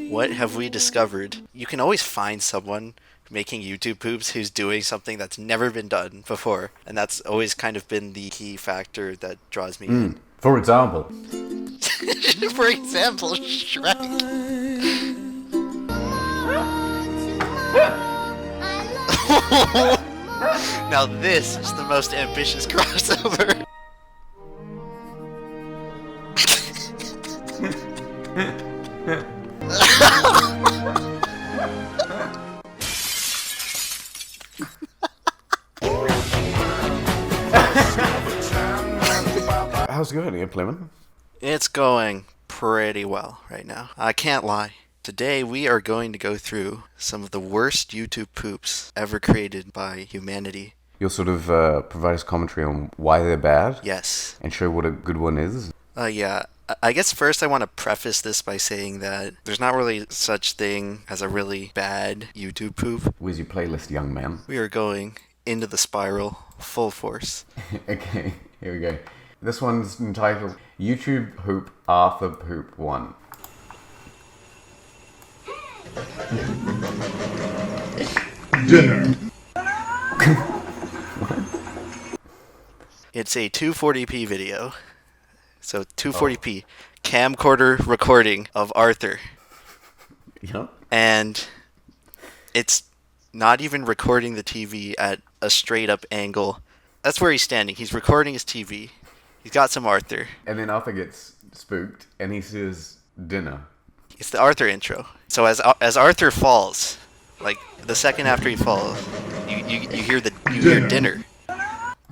What have we discovered? You can always find someone making YouTube poops who's doing something that's never been done before, and that's always kind of been the key factor that draws me in. For example. For example, Shrek. Now this is the most ambitious crossover. How's it going, Ian Plemon? It's going pretty well right now. I can't lie. Today we are going to go through some of the worst YouTube poops ever created by humanity. You'll sort of provide us commentary on why they're bad? Yes. And show what a good one is? Yeah. I guess first I want to preface this by saying that there's not really such thing as a really bad YouTube poop. Where's your playlist, young man? We are going into the spiral full force. Okay, here we go. This one's entitled YouTube Poop Arthur Poop 1. Dinner. It's a 240p video. So 240p camcorder recording of Arthur. Yep. And it's not even recording the TV at a straight up angle. That's where he's standing. He's recording his TV. He's got some Arthur. And then Arthur gets spooked and he says dinner. It's the Arthur intro. So as Arthur falls, like the second after he falls, you hear dinner.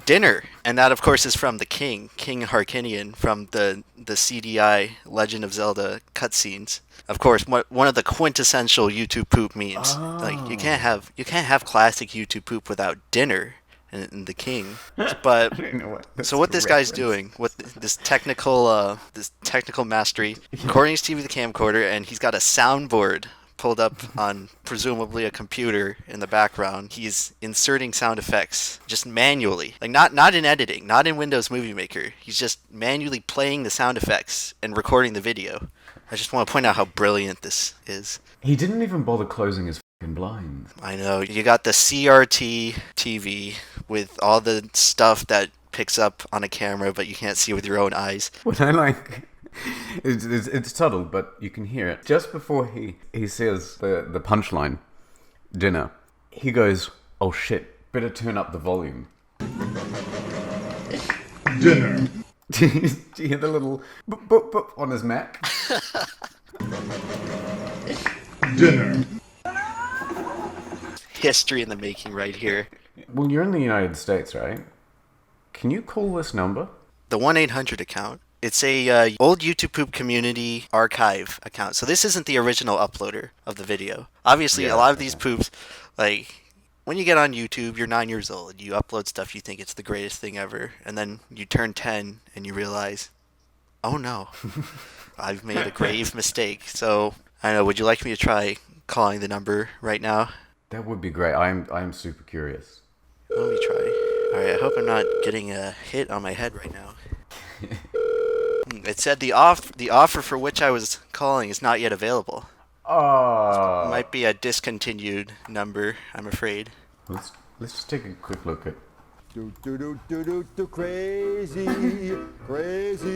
Dinner. And that of course is from the King Harkinian from the CDI Legend of Zelda cutscenes. Of course, one of the quintessential YouTube poop memes. Oh. Like you can't have classic YouTube poop without dinner and the King. But so what this guy's doing, what this technical mastery, recording his TV with a camcorder, and he's got a soundboard pulled up on presumably a computer in the background. He's inserting sound effects just manually, like not in editing, not in Windows Movie Maker. He's just manually playing the sound effects and recording the video. I just want to point out how brilliant this is. He didn't even bother closing his fucking blinds. I know, you got the CRT TV with all the stuff that picks up on a camera but you can't see with your own eyes. What I like... It's subtle, but you can hear it. Just before he says the punchline, dinner, he goes, oh shit, better turn up the volume. Dinner. Do you hear the little boop, boop, boop on his Mac? Dinner. History in the making right here. Well, you're in the United States, right? Can you call this number? The 1-800 account. It's a old YouTube poop community archive account. So this isn't the original uploader of the video. Obviously, a lot of these poops, like, when you get on YouTube, you're 9 years old. You upload stuff, you think it's the greatest thing ever. And then you turn 10 and you realize, oh no, I've made a grave mistake. So, I don't know, would you like me to try calling the number right now? That would be great. I'm super curious. Let me try. Alright, I hope I'm not getting a hit on my head right now. It said the offer for which I was calling is not yet available. Oh. It might be a discontinued number, I'm afraid. Let's just take a quick look at... Crazy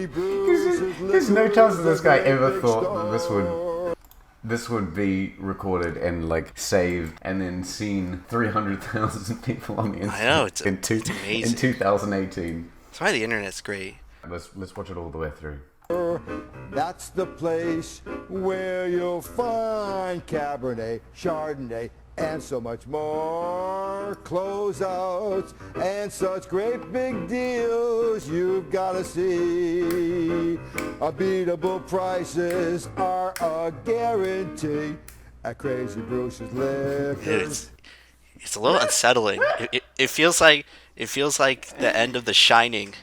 Bruce. There's no chance that this guy ever thought that this would be recorded and like saved and then seen 300,000 people on the internet. I know, it's amazing. In 2018. That's why the internet's great. Let's watch it all the way through. That's the place where you'll find Cabernet, Chardonnay, and so much more. Closeouts and such great big deals you've got to see. Unbeatable prices are a guarantee at Crazy Bruce's Liquor. It's a little unsettling. It feels like the end of The Shining.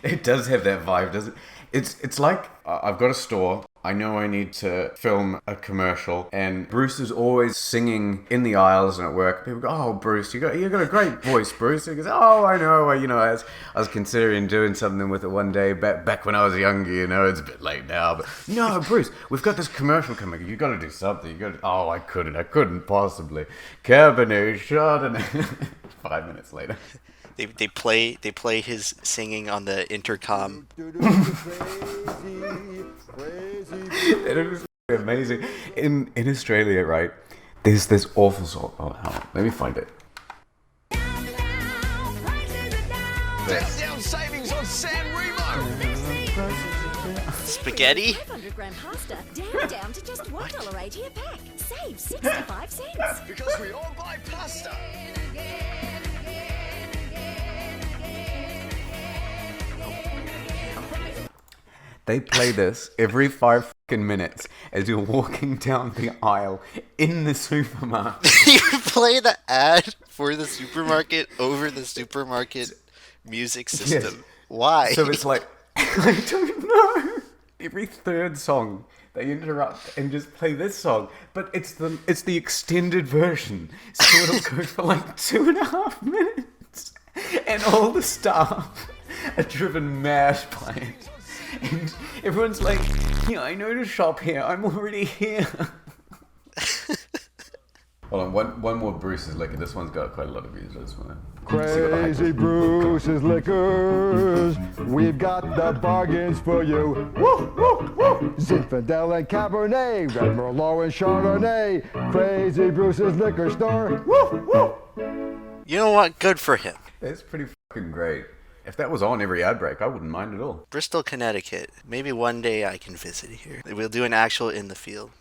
It does have that vibe, doesn't it? It's like I've got a store. I know I need to film a commercial, and Bruce is always singing in the aisles and at work. People go, "Oh, Bruce, you got a great voice, Bruce." He goes, "Oh, I know. I was considering doing something with it one day back when I was younger. It's a bit late now, but no, Bruce, we've got this commercial coming. You got to do something. You got to." "Oh, I couldn't possibly. Cabernet Chardonnay." 5 minutes later. They play his singing on the intercom. It was amazing. In Australia, right? There's this awful song. Oh, hold on. Let me find it. Down savings on San Remo. Spaghetti? 500-gram pasta down to just $1.80 a pack. Save 65 cents. Because we all buy pasta. They play this every 5 fucking minutes as you're walking down the aisle in the supermarket. You play the ad for the supermarket over the supermarket music system. Yes. Why? So it's like, I don't know. Every third song, they interrupt and just play this song, but it's the extended version, so it'll go for like 2.5 minutes, and all the staff are driven mad by it. And everyone's like, I know to shop here. I'm already here. Hold on, one more Bruce's Liquor. This one's got quite a lot of views. I just want to Crazy Bruce's Liquors, we've got the bargains for you. Woo, woo, woo. Zinfandel and Cabernet, Red Merlot and Chardonnay. Crazy Bruce's Liquor Store. Woo, woo. You know what? Good for him. It's pretty fucking great. If that was on every ad break, I wouldn't mind at all. Bristol, Connecticut. Maybe one day I can visit here. We'll do an actual in the field.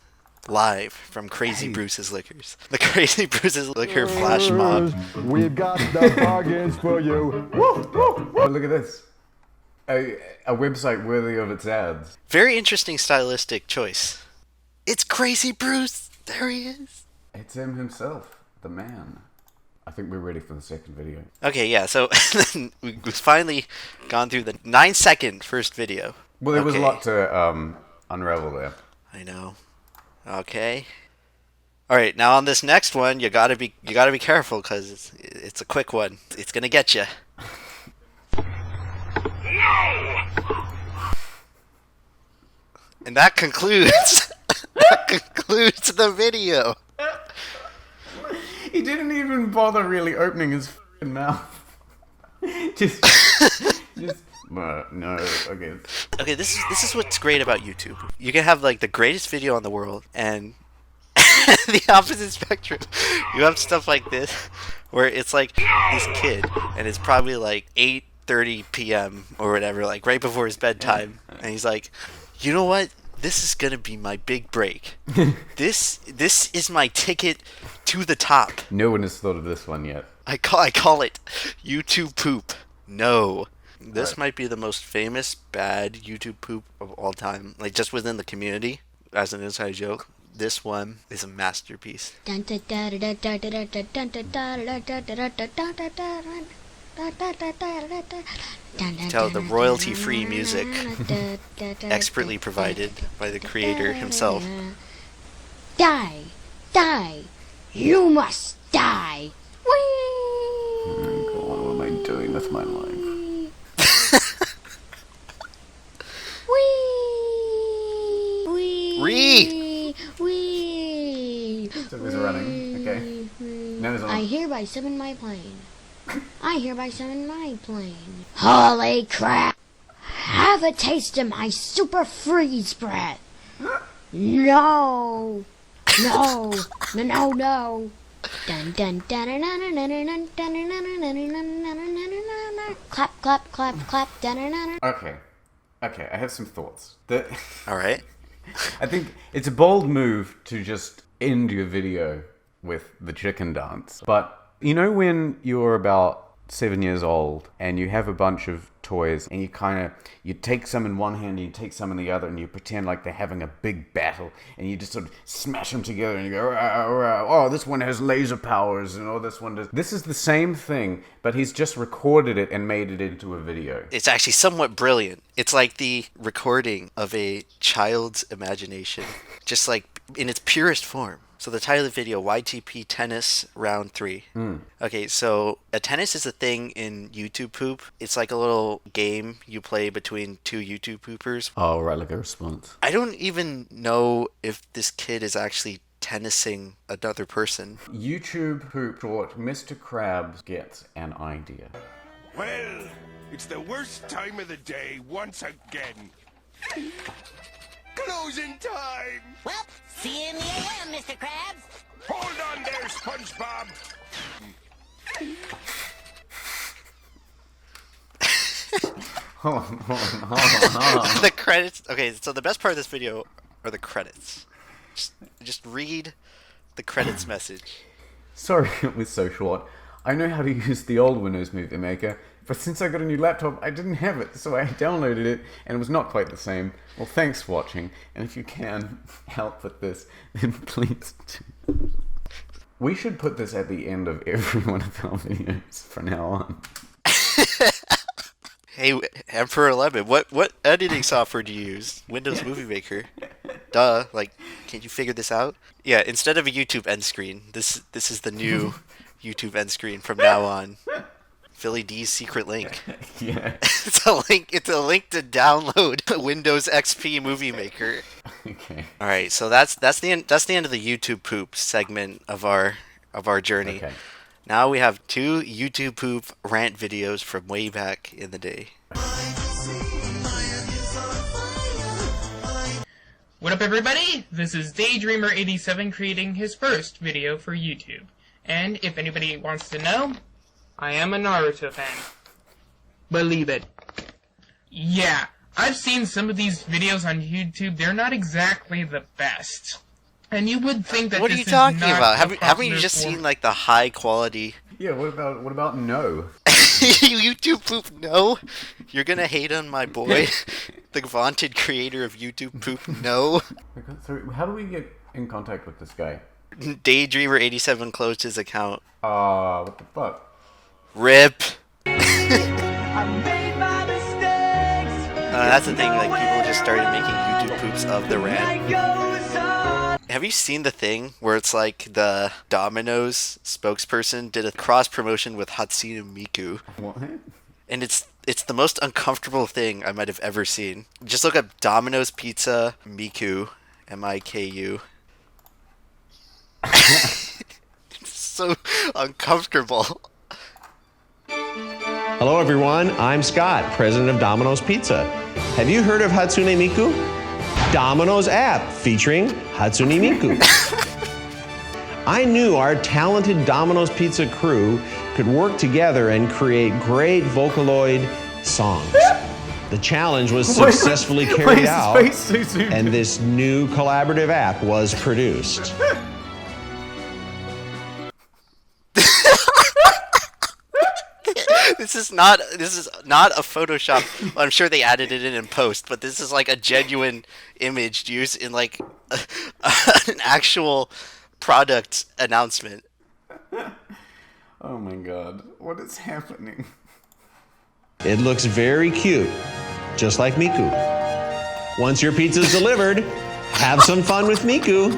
Live from Crazy Bruce's Liquors. The Crazy Bruce's Liquor flash mob. We've got the bargains for you. Woo, woo, But look at this. A website worthy of its ads. Very interesting stylistic choice. It's Crazy Bruce. There he is. It's him himself, the man. I think we're ready for the second video. Okay, yeah, so we've finally gone through the 9-second first video. Well, there was a lot to unravel there. I know. Okay. All right, now on this next one, you gotta be careful because it's a quick one. It's gonna get you. No. And that concludes the video. He didn't even bother really opening his f***ing mouth. just no. Okay. Okay, this is what's great about YouTube. You can have like the greatest video in the world and the opposite spectrum. You have stuff like this where it's like this kid and it's probably like 8:30 p.m. or whatever, like right before his bedtime, and he's like, "You know what? This is gonna be my big break. This is my ticket to the top." No one has thought of this one yet. I call it YouTube poop. No. This might be the most famous bad YouTube poop of all time. Like just within the community, as an inside joke. This one is a masterpiece. Tell the royalty-free music, expertly provided by the creator himself. Die! Die! You must die! Whee! God, what am I doing with my life? Whee! Whee! Whee! So there's running, okay. Now there's I hereby summon my plane. Holy crap! Have a taste of my super freeze breath! No! No! No, no, no! Dun dun dun dun dun dun dun dun dun. Clap, clap, clap, clap. Dun dun dun. Okay, I have some thoughts. All right. I think it's a bold move to just end your video with the chicken dance. But you know when you're about 7 years old and you have a bunch of toys and you take some in one hand and you take some in the other and you pretend like they're having a big battle and you just sort of smash them together and you go, "Rah, rah. Oh, this one has laser powers and oh, this one does." This is the same thing, but he's just recorded it and made it into a video. It's actually somewhat brilliant. It's like the recording of a child's imagination, just like in its purest form. So the title of the video, YTP Tennis Round 3. Okay, so a tennis is a thing in YouTube poop. It's like a little game you play between two YouTube poopers. Oh, right, like a response. I don't even know if this kid is actually tennising another person. YouTube poop short, Mr. Krabs gets an idea. Well, it's the worst time of the day once again. Closing time! Well, see you in the AM, Mr. Krabs. Hold on there, SpongeBob! Hold on. The credits. Okay, so the best part of this video are the credits. Just read the credits message. Sorry it was so short. I know how to use the old Windows Movie Maker, but since I got a new laptop, I didn't have it, so I downloaded it, and it was not quite the same. Well, thanks for watching, and if you can help with this, then please do. We should put this at the end of every one of our videos from now on. Hey, Emperor 11, what editing software do you use? Windows Movie Maker. Duh, like, can't you figure this out? Yeah, instead of a YouTube end screen, this is the new YouTube end screen from now on. Philly D's secret link. Yeah. It's a link to download Windows XP Movie Maker. Okay. All right, so that's the end of the YouTube poop segment of our journey. Okay. Now we have 2 YouTube poop rant videos from way back in the day. What up, everybody? This is Daydreamer87 creating his first video for YouTube. And if anybody wants to know, I am a Naruto fan. Believe it. Yeah, I've seen some of these videos on YouTube. They're not exactly the best. And you would think that What are this you talking is not about? a Haven't you popular just form- seen like the high quality Yeah, what about no? YouTube poop? No, you're gonna hate on my boy, the vaunted creator of YouTube poop. No, So how do we get in contact with this guy? Daydreamer87 closed his account. What the fuck? Rip. That's the thing. Like people just started making YouTube poops of the rant. Have you seen the thing where it's like the Domino's spokesperson did a cross promotion with Hatsune Miku? What? And it's the most uncomfortable thing I might have ever seen. Just look up Domino's Pizza Miku, Miku. It's so uncomfortable. Hello everyone, I'm Scott, president of Domino's Pizza. Have you heard of Hatsune Miku? Domino's app featuring Hatsune Miku. I knew our talented Domino's Pizza crew could work together and create great Vocaloid songs. The challenge was successfully carried out, and this new collaborative app was produced. This is not a Photoshop. I'm sure they added it in post, but this is like a genuine image used in like an actual product announcement. Oh my god, what is happening? It looks very cute, just like Miku. Once your pizza's delivered, have some fun with Miku.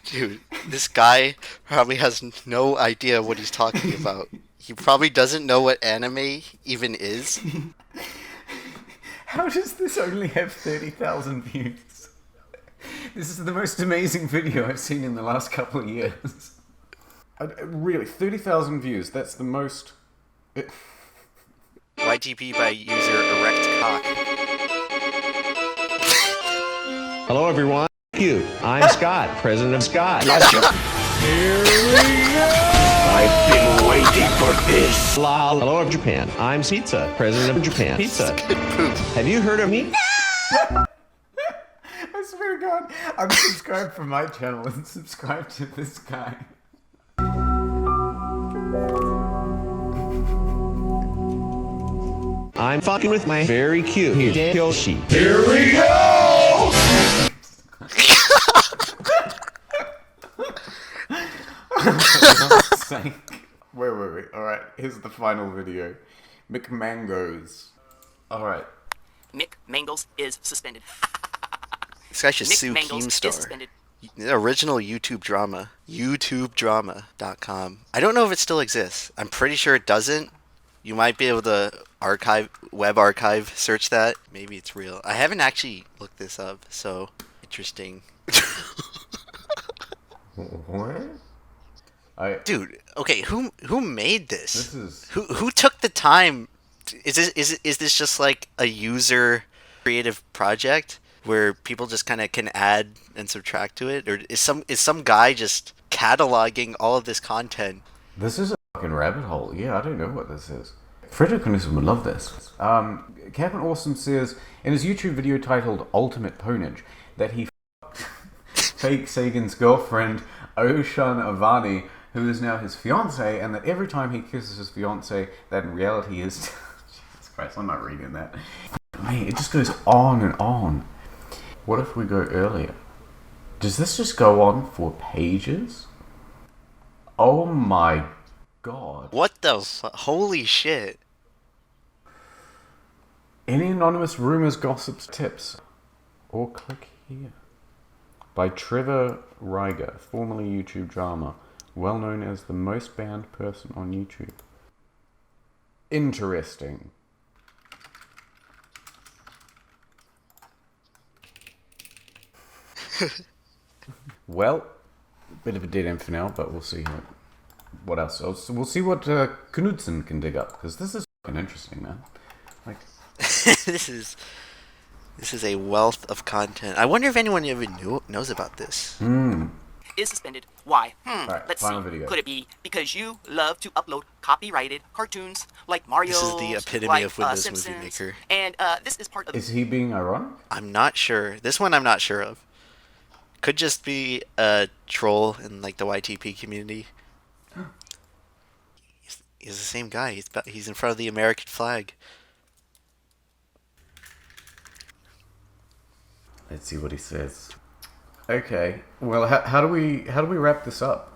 Dude, this guy probably has no idea what he's talking about. He probably doesn't know what anime even is. How does this only have 30,000 views? This is the most amazing video I've seen in the last couple of years. Really, 30,000 views, that's the most... YTP by user erect cock. Hello everyone. Cute. I'm Scott, president of Scott. Here we go! I've been waiting for this. Hello of Japan. I'm Pizza, president of Japan. Pizza. Have you heard of me? I swear to God, unsubscribe from my channel and subscribe to this guy. I'm fucking with my very cute Yoshi. Here we go! Wait. Alright, here's the final video. McMangoes. Alright. Mick Mangles is suspended. This guy should Mick sue Mangles is Keemstar. suspended. The original YouTube drama. YouTubedrama.com. I don't know if it still exists. I'm pretty sure it doesn't. You might be able to web archive search that. Maybe it's real. I haven't actually looked this up, so interesting. What? Dude, okay, who made this? This is... Who took the time? Is this just like a user creative project where people just kind of can add and subtract to it, or is some guy just cataloging all of this content? This is a fucking rabbit hole. Yeah, I don't know what this is. Frederick Newsom would love this. Captain Awesome says in his YouTube video titled Ultimate Ponage that he fake Sagan's girlfriend Oshan Avani, who is now his fiance, and that every time he kisses his fiance, that in reality is... Jesus Christ, I'm not reading that. Man, it just goes on and on. What if we go earlier? Does this just go on for pages? Oh my god. What the holy shit. Any anonymous rumors, gossips, tips? Or click here. By Trevor Riger, formerly YouTube drama, well known as the most banned person on YouTube. Interesting. Well, bit of a dead end for now, but we'll see what else. We'll see what Knudsen can dig up, because this is fucking interesting, man. Like, this is a wealth of content. I wonder if anyone even knows about this. Is suspended. Why? Alright, Let's final see. video. Could it be because you love to upload copyrighted cartoons like Mario? This is the epitome like, of Windows Movie Simpsons, Maker. And this is part of. is he being ironic? I'm not sure. This one I'm not sure of. Could just be a troll in like the YTP community. He's the same guy. He's in front of the American flag. Let's see what he says. Okay. Well, how do we wrap this up?